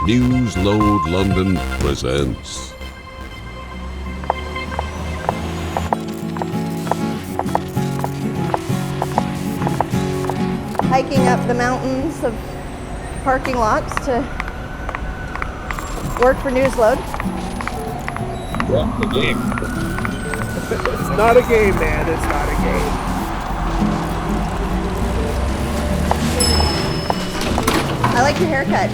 Newsload London presents. Hiking up the mountains of parking lots to work for Newsload. Yeah, the game. It's not a game, man. It's not a game. I like your haircut.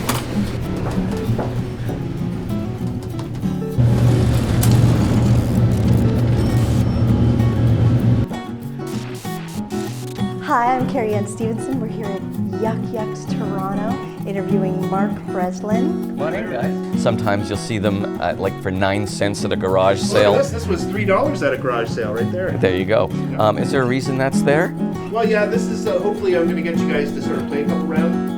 Hi, I'm Carrie Anne Stephenson. We're here at Yucks Toronto, interviewing Mark Breslin. Good morning, guys. Sometimes you'll see them like for 9 cents at a garage sale. This was $3 at a garage sale right there. There you go. Is there a reason that's there? Well, yeah, this is hopefully I'm going to get you guys to sort of play a couple rounds.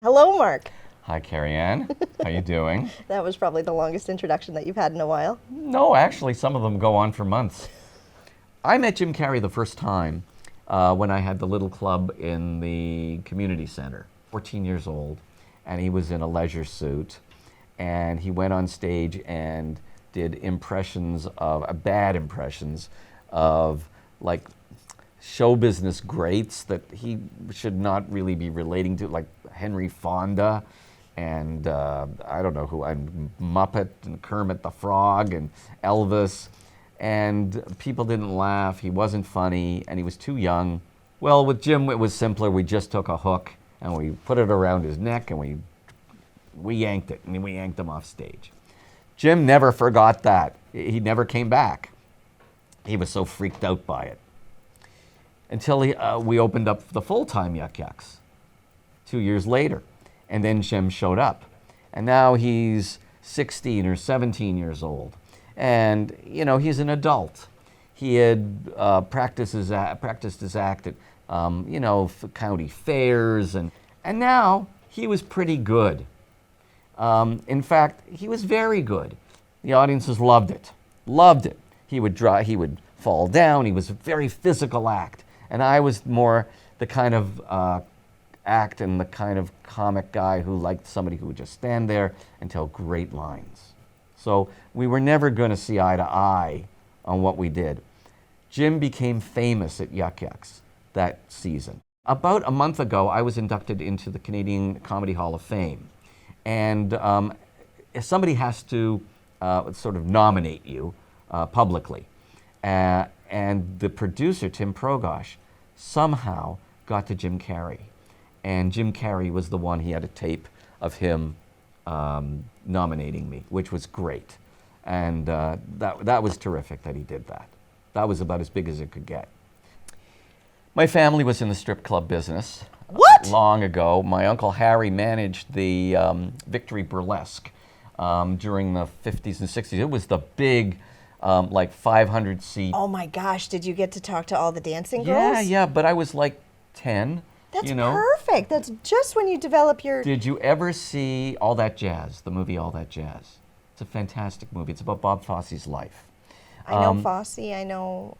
Hello, Mark. Hi, Carrie Anne. How you doing? That was probably the longest introduction that you've had in a while. No, actually, some of them go on for months. I met Jim Carrey the first time when I had the little club in the community center. 14 years old, and he was in a leisure suit, and he went on stage and did bad impressions of like show business greats that he should not really be relating to, like Henry Fonda and I don't know who, Muppet and Kermit the Frog and Elvis. And people didn't laugh, he wasn't funny, and he was too young. Well, with Jim, it was simpler. We just took a hook, and we put it around his neck, and we yanked it, and we yanked him off stage. Jim never forgot that. He never came back. He was so freaked out by it. Until we opened up the full-time Yucks 2 years later, and then Shem showed up. And now he's 16 or 17 years old. And, you know, he's an adult. He had practiced his act at, county fairs, and now he was pretty good. In fact, he was very good. The audiences loved it. He would fall down. He was a very physical act. And I was more the kind of act and the kind of comic guy who liked somebody who would just stand there and tell great lines. So we were never going to see eye to eye on what we did. Jim became famous at Yucks that season. About a month ago, I was inducted into the Canadian Comedy Hall of Fame. And somebody has to sort of nominate you publicly. And the producer, Tim Progosh, somehow got to Jim Carrey. And Jim Carrey was the one. He had a tape of him nominating me, which was great. And that was terrific that he did that. That was about as big as it could get. My family was in the strip club business. What? Long ago. My Uncle Harry managed the Victory Burlesque during the 50s and 60s. It was the big, 500-seat. Oh my gosh, did you get to talk to all the dancing girls? Yeah, but I was like 10. That's perfect. That's just when you develop your... Did you ever see All That Jazz, the movie All That Jazz? It's a fantastic movie. It's about Bob Fosse's life. I know Fosse, I know...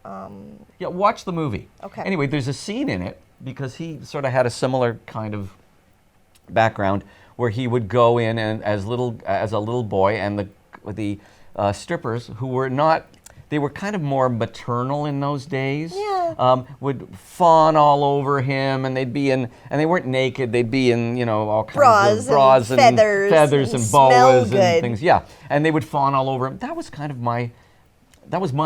Yeah, watch the movie. Okay. Anyway, there's a scene in it, because he sort of had a similar kind of background, where he would go in and as a little boy, and the strippers, who were not... They were kind of more maternal in those days. Yeah. Would fawn all over him, and and they weren't naked. They'd be in, all kinds of bras and feathers and boas and things. Yeah, and they would fawn all over him. That was kind of my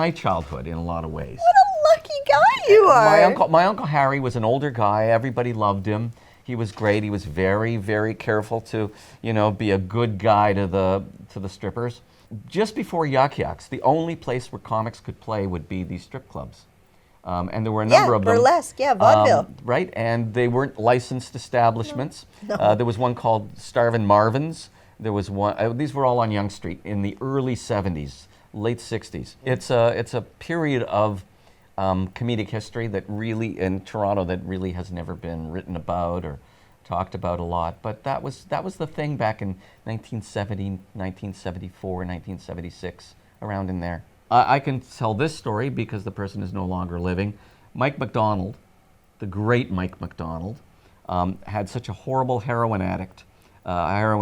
childhood in a lot of ways. What a lucky guy you are. My uncle Harry was an older guy. Everybody loved him. He was great. He was very, very careful to, be a good guy to the strippers. Just before Yucks, the only place where comics could play would be these strip clubs. And there were a number of them. Burlesque, vaudeville. Right, and they weren't licensed establishments. No. There was one called Starvin' Marvin's. There was one, these were all on Yonge Street in the early 70s, late 60s. It's a period of comedic history that really, in Toronto, that really has never been written about or talked about a lot, but that was the thing back in 1970, 1974, 1976, around in there. I can tell this story because the person is no longer living. Mike McDonald, the great Mike McDonald, had such a horrible heroin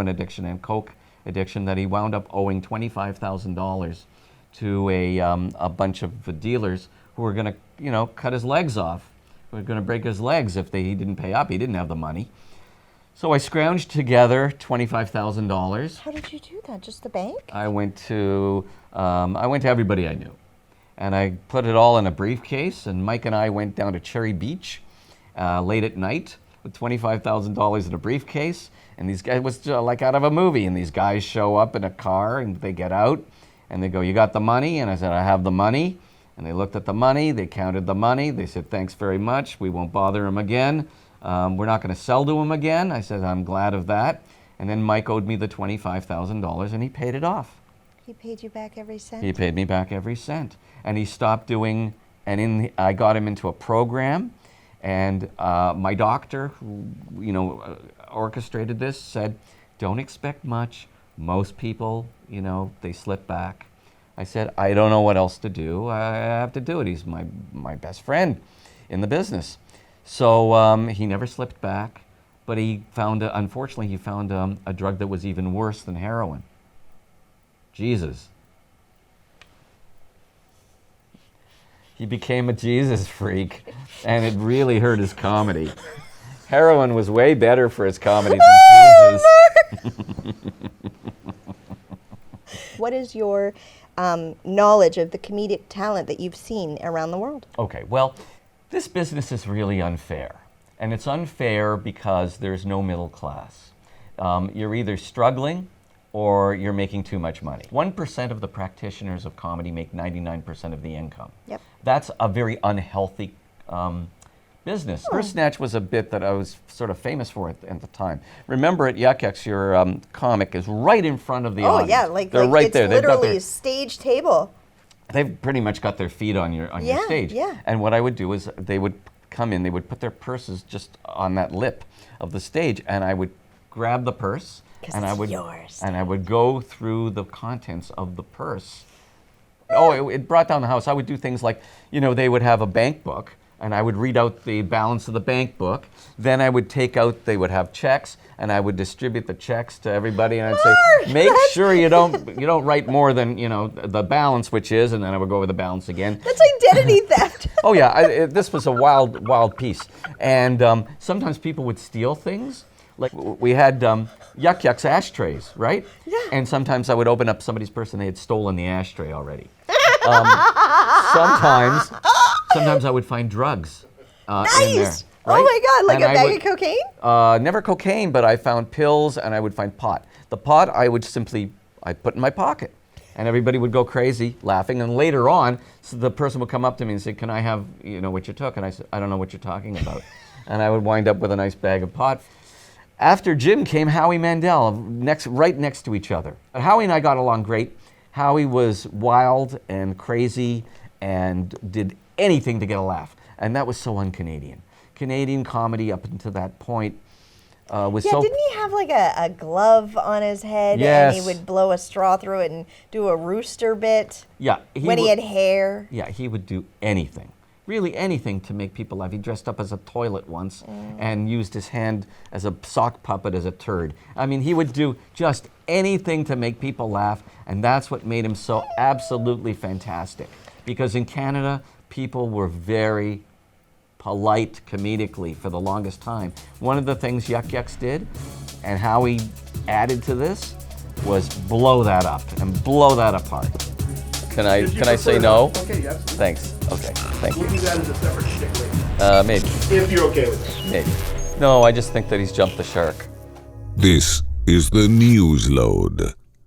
addiction and coke addiction that he wound up owing $25,000 to a bunch of dealers who were going to, cut his legs off. Who were going to break his legs if he didn't pay up. He didn't have the money. So I scrounged together $25,000. How did you do that? Just the bank? I went to everybody I knew, and I put it all in a briefcase. And Mike and I went down to Cherry Beach late at night with $25,000 in a briefcase. And these guys was like out of a movie. And these guys show up in a car, and they get out, and they go, "You got the money?" And I said, "I have the money." And they looked at the money. They counted the money. They said, "Thanks very much. We won't bother him again. We're not going to sell to him again." I said, "I'm glad of that." And then Mike owed me the $25,000, and he paid it off. He paid you back every cent? He paid me back every cent. And he stopped doing, I got him into a program, and my doctor, who orchestrated this, said, "Don't expect much. Most people, they slip back." I said, "I don't know what else to do. I have to do it. He's my best friend in the business." So he never slipped back, but unfortunately, he found a drug that was even worse than heroin. Jesus. He became a Jesus freak, and it really hurt his comedy. Heroin was way better for his comedy than Jesus. What is your knowledge of the comedic talent that you've seen around the world? Okay, well, this business is really unfair. And it's unfair because there's no middle class. You're either struggling or you're making too much money. 1% of the practitioners of comedy make 99% of the income. Yep. That's a very unhealthy business. First Snatch was a bit that I was sort of famous for at the time. Remember at Yuck Yucks, your comic is right in front of the audience. Oh yeah, like they're right it's there. literally a stage table. They've pretty much got their feet on your stage. Yeah. And what I would do is they would come in, they would put their purses just on that lip of the stage, and I would grab the purse and I would go through the contents of the purse. Oh, it brought down the house. I would do things like, they would have a bank book, and I would read out the balance of the bank book. Then I would they would have checks, and I would distribute the checks to everybody, and I'd say, make sure you don't write more than, the balance, which is, and then I would go over the balance again. That's identity theft. Oh yeah, this was a wild piece. And sometimes people would steal things. Like we had Yuck Yucks ashtrays, right? Yeah. And sometimes I would open up somebody's purse and they had stolen the ashtray already. Sometimes I would find drugs in there. Nice! Right? Oh my God, like And a bag of cocaine? Never cocaine, but I found pills, and I would find pot. The pot I put in my pocket. And everybody would go crazy laughing. And later on, the person would come up to me and say, "Can I have what you took?" And I said, "I don't know what you're talking about." And I would wind up with a nice bag of pot. After Jim came Howie Mandel, right next to each other. But Howie and I got along great. Howie was wild and crazy and did anything to get a laugh. And that was so un-Canadian. Canadian comedy up until that point was so... Didn't he have like a glove on his head? Yes. And he would blow a straw through it and do a rooster bit? Yeah. He had hair? Yeah, he would do anything. Really anything to make people laugh. He dressed up as a toilet once and used his hand as a sock puppet as a turd. I mean, he would do just anything to make people laugh, and that's what made him so absolutely fantastic. Because in Canada, people were very polite comedically for the longest time. One of the things Yuck Yucks did, and how he added to this, was blow that up and blow that apart. Can I say no? Okay, yes. Thanks. Okay, thank you. We'll do that as a separate shtick later. Maybe. If you're okay with that. Maybe. No, I just think that he's jumped the shark. This is the Newsload.